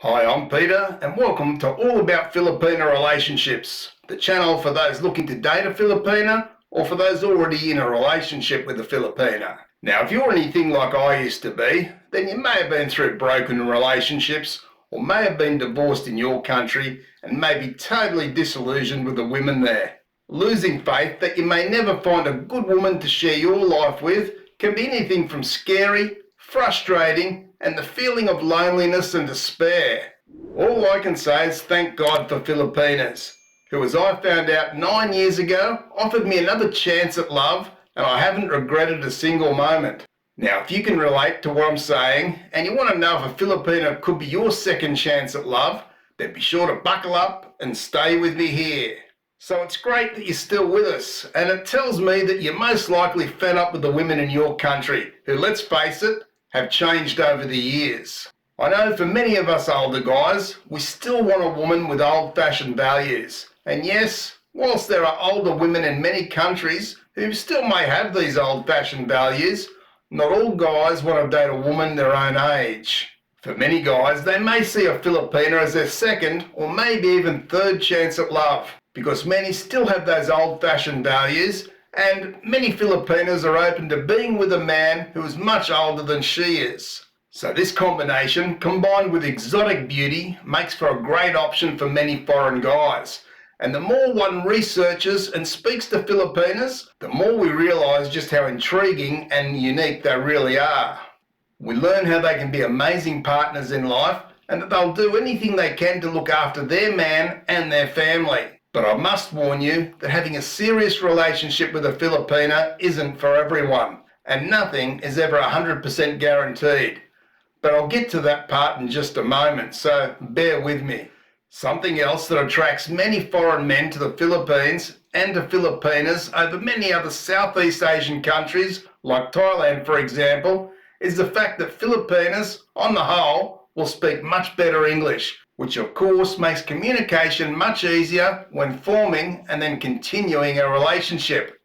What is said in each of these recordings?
Hi, I'm Peter, and welcome to All About Filipina Relationships, the channel for those looking to date a Filipina or for those already in a relationship with a Filipina. Now, if you're anything like I used to be, then you may have been through broken relationships or may have been divorced in your country and may be totally disillusioned with the women there. Losing faith that you may never find a good woman to share your life with can be anything from scary, frustrating, and the feeling of loneliness and despair. All I can say is thank God for Filipinas, who, as I found out 9 years ago, offered me another chance at love, and I haven't regretted a single moment. Now, if you can relate to what I'm saying, and you want to know if a Filipina could be your second chance at love, then be sure to buckle up and stay with me here. So it's great that you're still with us, and it tells me that you're most likely fed up with the women in your country, who, let's face it, have changed over the years. I know for many of us older guys, we still want a woman with old-fashioned values. And yes, whilst there are older women in many countries who still may have these old-fashioned values, not all guys want to date a woman their own age. For many guys, they may see a Filipina as their second or maybe even third chance at love, because many still have those old-fashioned values, and many Filipinas are open to being with a man who is much older than she is. So this combination, combined with exotic beauty, makes for a great option for many foreign guys. And the more one researches and speaks to Filipinas, the more we realise just how intriguing and unique they really are. We learn how they can be amazing partners in life and that they'll do anything they can to look after their man and their family. But I must warn you that having a serious relationship with a Filipina isn't for everyone, and nothing is ever 100% guaranteed. But I'll get to that part in just a moment, so bear with me. Something else that attracts many foreign men to the Philippines and to Filipinas over many other Southeast Asian countries, like Thailand for example, is the fact that Filipinas, on the whole, will speak much better English, which of course makes communication much easier when forming and then continuing a relationship.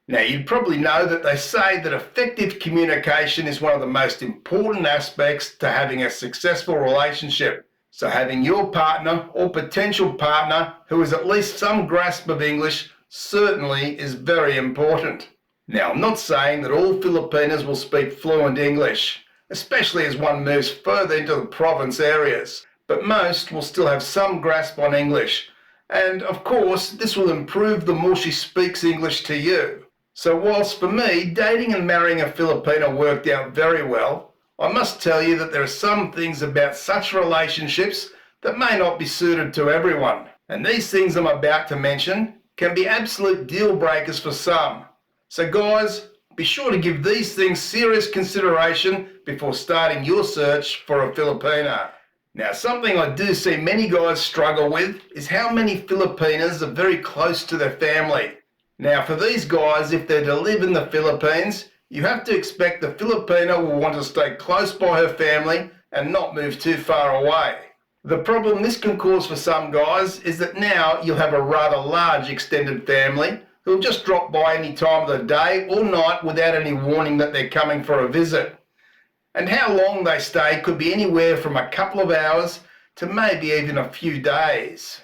Now, you'd probably know that they say that effective communication is one of the most important aspects to having a successful relationship. So having your partner or potential partner who has at least some grasp of English certainly is very important. Now, I'm not saying that all Filipinas will speak fluent English, especially as one moves further into the province areas, but most will still have some grasp on English. And of course, this will improve the more she speaks English to you. So whilst for me, dating and marrying a Filipina worked out very well, I must tell you that there are some things about such relationships that may not be suited to everyone. And these things I'm about to mention can be absolute deal breakers for some. So guys, be sure to give these things serious consideration before starting your search for a Filipina. Now, something I do see many guys struggle with is how many Filipinas are very close to their family. Now, for these guys, if they're to live in the Philippines, you have to expect the Filipina will want to stay close by her family and not move too far away. The problem this can cause for some guys is that now you'll have a rather large extended family who'll just drop by any time of the day or night without any warning that they're coming for a visit. And how long they stay could be anywhere from a couple of hours to maybe even a few days.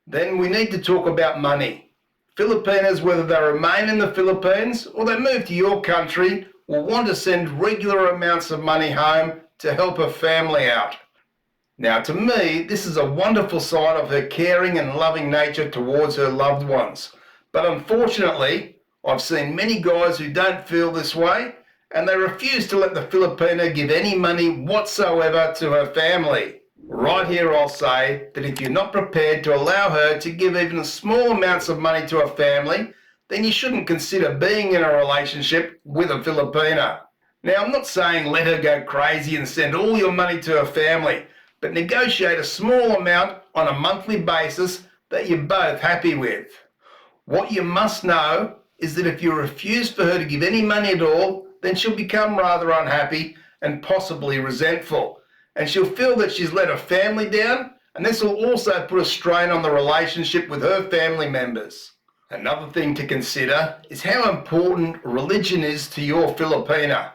Then we need to talk about money. Filipinas, whether they remain in the Philippines or they move to your country, will want to send regular amounts of money home to help her family out. Now, to me, this is a wonderful sign of her caring and loving nature towards her loved ones. But unfortunately, I've seen many guys who don't feel this way, and they refuse to let the Filipina give any money whatsoever to her family. Right here I'll say that if you're not prepared to allow her to give even small amounts of money to her family, then you shouldn't consider being in a relationship with a Filipina. Now, I'm not saying let her go crazy and send all your money to her family, but negotiate a small amount on a monthly basis that you're both happy with. What you must know is that if you refuse for her to give any money at all, then she'll become rather unhappy and possibly resentful. And she'll feel that she's let her family down, and this will also put a strain on the relationship with her family members. Another thing to consider is how important religion is to your Filipina.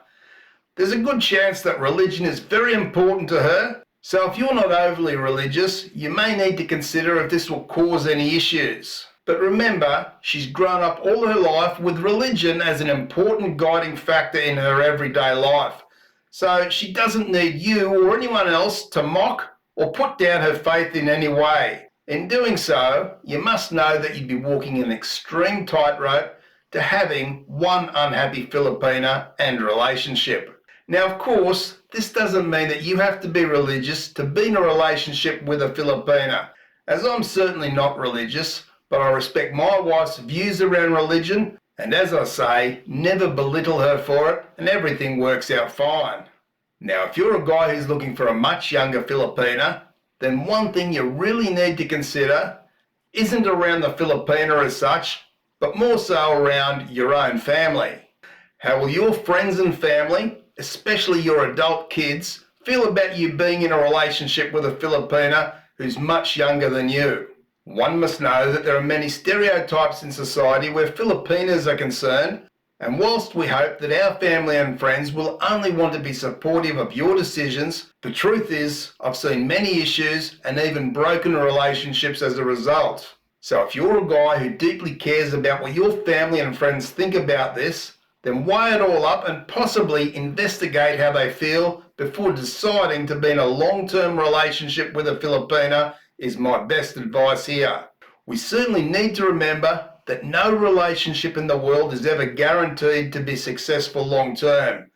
There's a good chance that religion is very important to her, So if you're not overly religious, you may need to consider if this will cause any issues. But remember, she's grown up all her life with religion as an important guiding factor in her everyday life. So she doesn't need you or anyone else to mock or put down her faith in any way. In doing so, you must know that you'd be walking an extreme tightrope to having one unhappy Filipina and relationship. Now, of course, this doesn't mean that you have to be religious to be in a relationship with a Filipina, as I'm certainly not religious, but I respect my wife's views around religion, and as I say, never belittle her for it, and everything works out fine. Now, if you're a guy who's looking for a much younger Filipina, then one thing you really need to consider isn't around the Filipina as such, but more so around your own family. How will your friends and family, especially your adult kids, feel about you being in a relationship with a Filipina who's much younger than you? One must know that there are many stereotypes in society where Filipinas are concerned, and whilst we hope that our family and friends will only want to be supportive of your decisions, the truth is I've seen many issues and even broken relationships as a result. So if you're a guy who deeply cares about what your family and friends think about this, then weigh it all up and possibly investigate how they feel before deciding to be in a long-term relationship with a Filipina is my best advice here. We certainly need to remember that no relationship in the world is ever guaranteed to be successful long-term.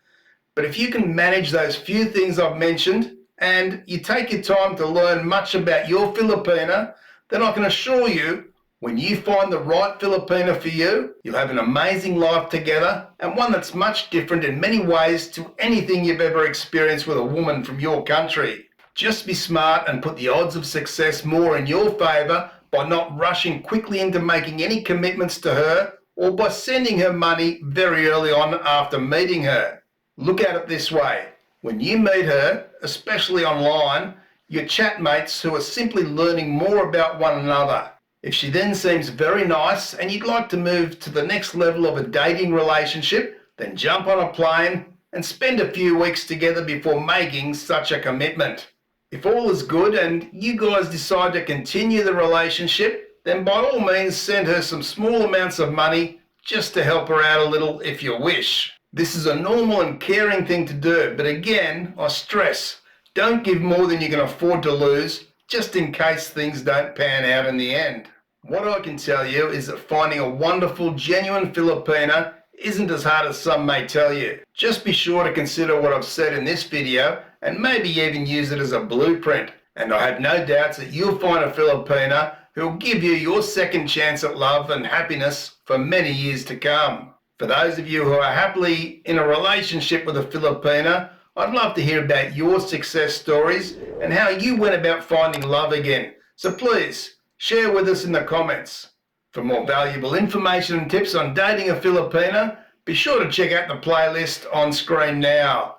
But if you can manage those few things I've mentioned and you take your time to learn much about your Filipina, then I can assure you, when you find the right Filipina for you, you'll have an amazing life together and one that's much different in many ways to anything you've ever experienced with a woman from your country. Just be smart and put the odds of success more in your favour by not rushing quickly into making any commitments to her or by sending her money very early on after meeting her. Look at it this way. When you meet her, especially online, you're chatmates who are simply learning more about one another. If she then seems very nice and you'd like to move to the next level of a dating relationship, then jump on a plane and spend a few weeks together before making such a commitment. If all is good and you guys decide to continue the relationship, then by all means send her some small amounts of money just to help her out a little if you wish. This is a normal and caring thing to do, but again, I stress, don't give more than you can afford to lose, just in case things don't pan out in the end. What I can tell you is that finding a wonderful, genuine Filipina isn't as hard as some may tell you. Just be sure to consider what I've said in this video and maybe even use it as a blueprint. And I have no doubts that you'll find a Filipina who'll give you your second chance at love and happiness for many years to come. For those of you who are happily in a relationship with a Filipina, I'd love to hear about your success stories and how you went about finding love again. So please, share with us in the comments. For more valuable information and tips on dating a Filipina, be sure to check out the playlist on screen now.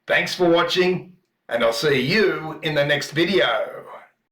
Thanks for watching, and I'll see you in the next video.